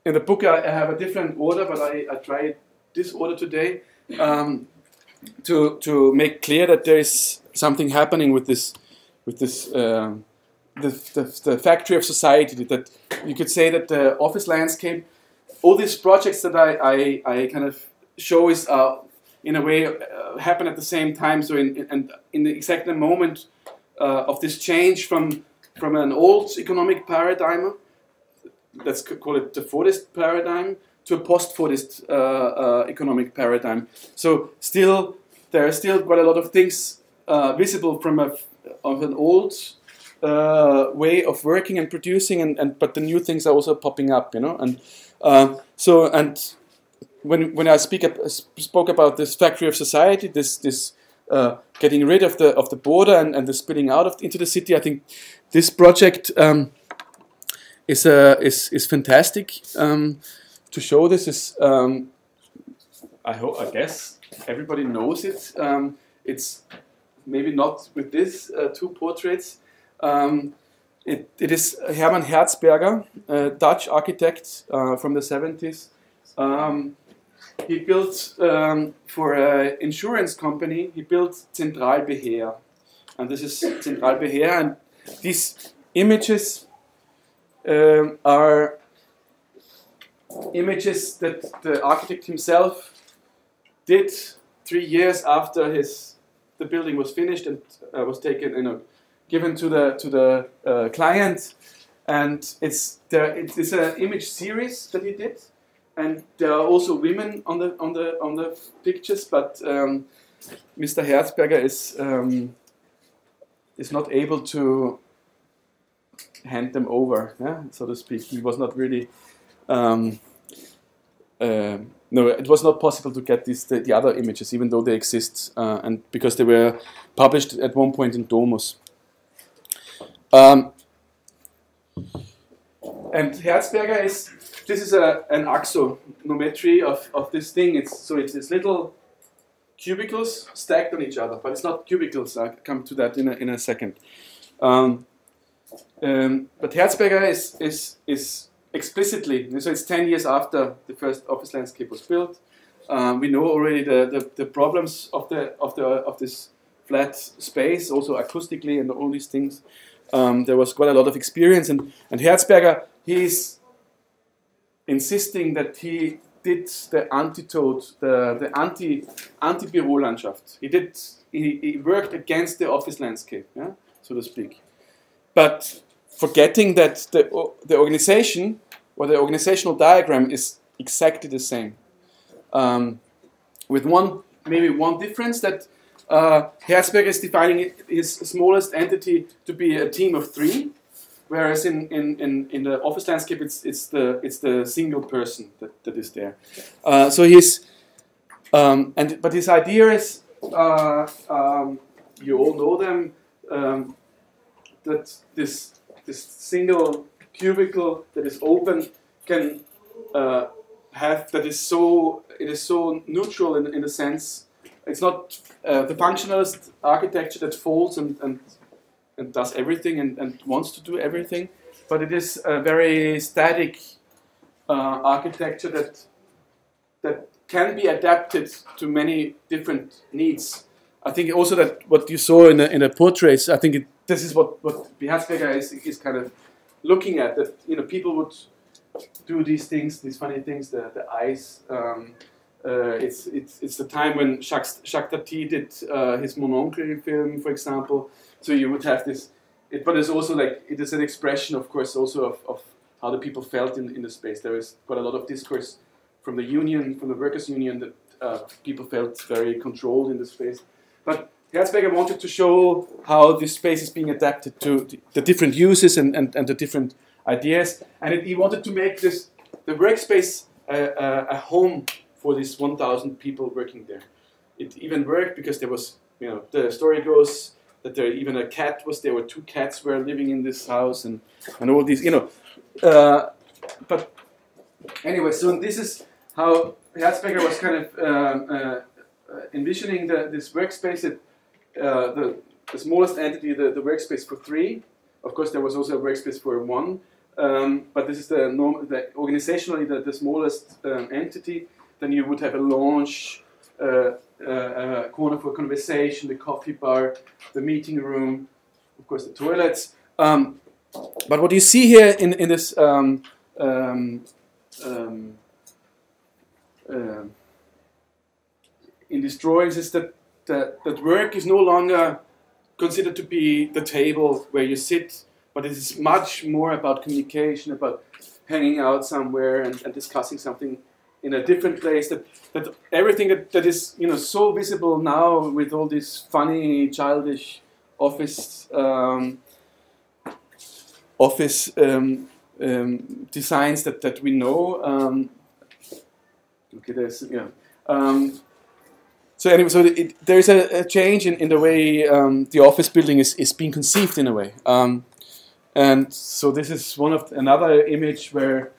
in the book I have a different order, but I tried this order today to make clear that there is something happening with this the factory of society. That you could say that the office landscape, all these projects that I kind of show is in a way happen at the same time. So in the exact moment of this change from an old economic paradigm, let's call it the Fordist paradigm, to a post-Fordist economic paradigm. So there are still quite a lot of things visible from an old way of working and producing, but the new things are also popping up, and when I spoke about this factory of society, this getting rid of the border and the spilling out into the city, I think this project is fantastic to show. This is I guess everybody knows it. It's maybe not with these two portraits. It is Herman Hertzberger, a Dutch architect from the 70s. He built for an insurance company. He built Centraal Beheer, and this is Centraal Beheer. And these images are images that the architect himself did 3 years after the building was finished and was taken, given to the client. And it's an image series that he did. And there are also women on the pictures, but Mr. Hertzberger is not able to hand them over, so to speak. He was not really. No, it was not possible to get the other images, even though they exist, and because they were published at one point in Domus. And Hertzberger this is an axonometry of this thing. It's little cubicles stacked on each other, but it's not cubicles. I'll come to that in a second. But Hertzberger is explicitly, so it's 10 years after the first office landscape was built. We know already the problems of this flat space, also acoustically and all these things. There was quite a lot of experience, and Hertzberger, he's insisting that he did the antidote, the anti-Bürolandschaft. He worked against the office landscape, so to speak. But forgetting that the organization or the organizational diagram is exactly the same. With maybe one difference, that Hertzberger is defining his smallest entity to be a team of 3. Whereas in the office landscape, it's the single person that is there. So but his idea is, you all know them, that this single cubicle that is open can it is so neutral in the sense, it's not the functionalist architecture that folds and does everything and wants to do everything, but it is a very static architecture that can be adapted to many different needs. I think also that what you saw in the portraits, I think this is what Hertzberger is kind of looking at, that people would do these things, these funny things, the eyes. It's the time when Jacques Tati did his Mononcle film, for example. So you would have this, but it's also it is an expression, of course, also of how the people felt in the space. There is quite a lot of discourse from the workers' union, that people felt very controlled in the space. But Hertzberger wanted to show how this space is being adapted to the different uses and the different ideas. And he wanted to make the workspace a home for these 1,000 people working there. It even worked because there was, the story goes that even a cat was there, or 2 cats were living in this house, and all these, But anyway, so this is how Hertzberger was kind of envisioning this workspace, that the smallest entity, the workspace for 3. Of course, there was also a workspace for 1, but this is the organizationally the smallest entity. Then you would have a lounge, a corner for conversation, the coffee bar, the meeting room, of course the toilets. But what you see here in this in these drawings is that work is no longer considered to be the table where you sit, but it is much more about communication, about hanging out somewhere and discussing something in a different place. That everything that is so visible now with all these funny, childish office designs that we know. Okay, there's so anyway, so there is a change in the way the office building is being conceived in a way. And so this is another image where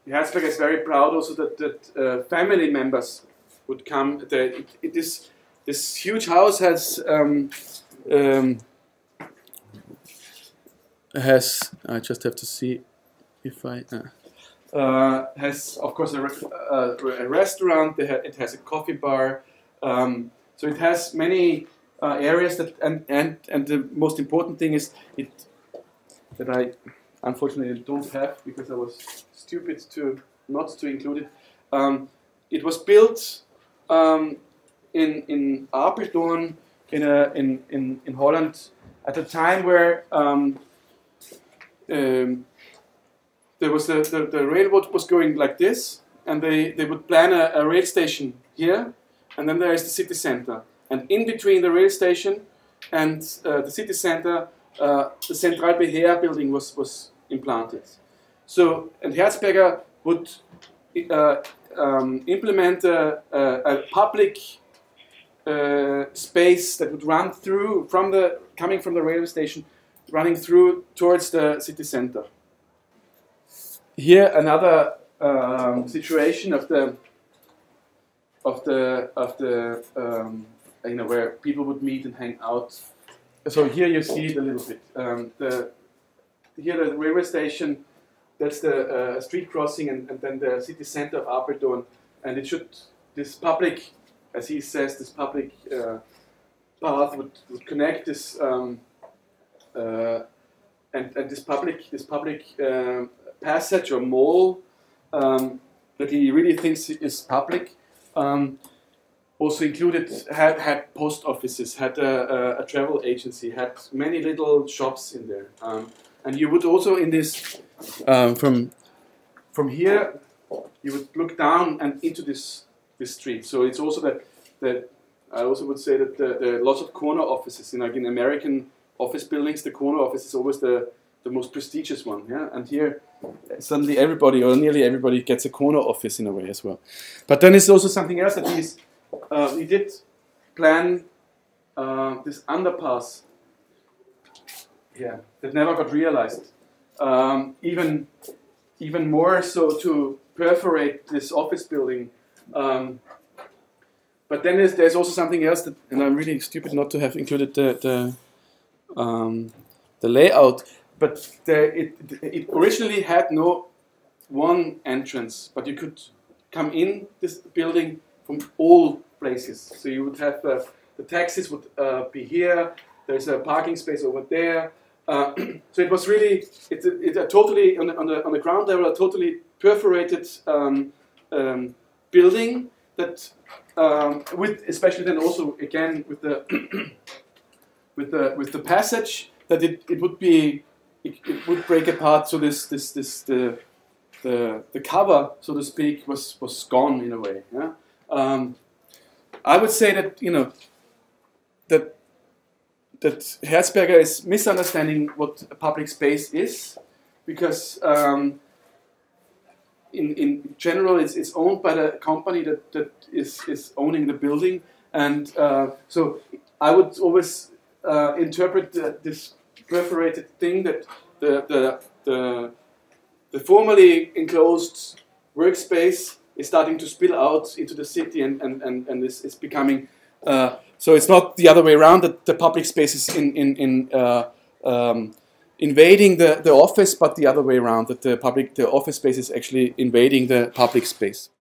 Hertzberger is very proud also that family members would come. This huge house has I just have to see if I has of course a restaurant. It has a coffee bar. So it has many areas that and the most important thing is that I unfortunately don't have because I was stupid not to include it. It was built in Apeldoorn in Holland at a time where there was the railroad was going like this, and they would plan a rail station here, and then there is the city center, and in between the rail station and the city center, the Centraal Beheer building was implanted. So, and Hertzberger would implement a public space that would run through coming from the railway station, running through towards the city center. Here another situation of the where people would meet and hang out. So here you see it a little bit. Here the railway station, that's the street crossing, and then the city center of Apeldoorn, and this public, as he says, this public path would connect this and this public passage or mall that he really thinks is public. Also included had post offices, had a travel agency, had many little shops in there, and you would also in this from here you would look down and into this street. So it's also that I also would say that there are lots of corner offices. In American office buildings, the corner office is always the most prestigious one. Yeah, and here suddenly everybody or nearly everybody gets a corner office in a way as well. But then there's also something else that he did plan this underpass here that never got realized. Even more so to perforate this office building. But then there's also something else that, and I'm really stupid not to have included the layout. But it originally had no one entrance, but you could come in this building from all places. So you would have the taxis would be here. There's a parking space over there. So it was really it's a totally on the ground level a totally perforated building that with especially then also again with the with the passage that it would be. It would break apart, so the cover, so to speak, was gone in a way. Yeah? I would say that that Hertzberger is misunderstanding what a public space is, because in general it's owned by the company that is owning the building, and so I would always interpret this perforated thing that the formerly enclosed workspace is starting to spill out into the city and is becoming so it's not the other way around that the public space is invading the office, but the other way around, that the office space is actually invading the public space.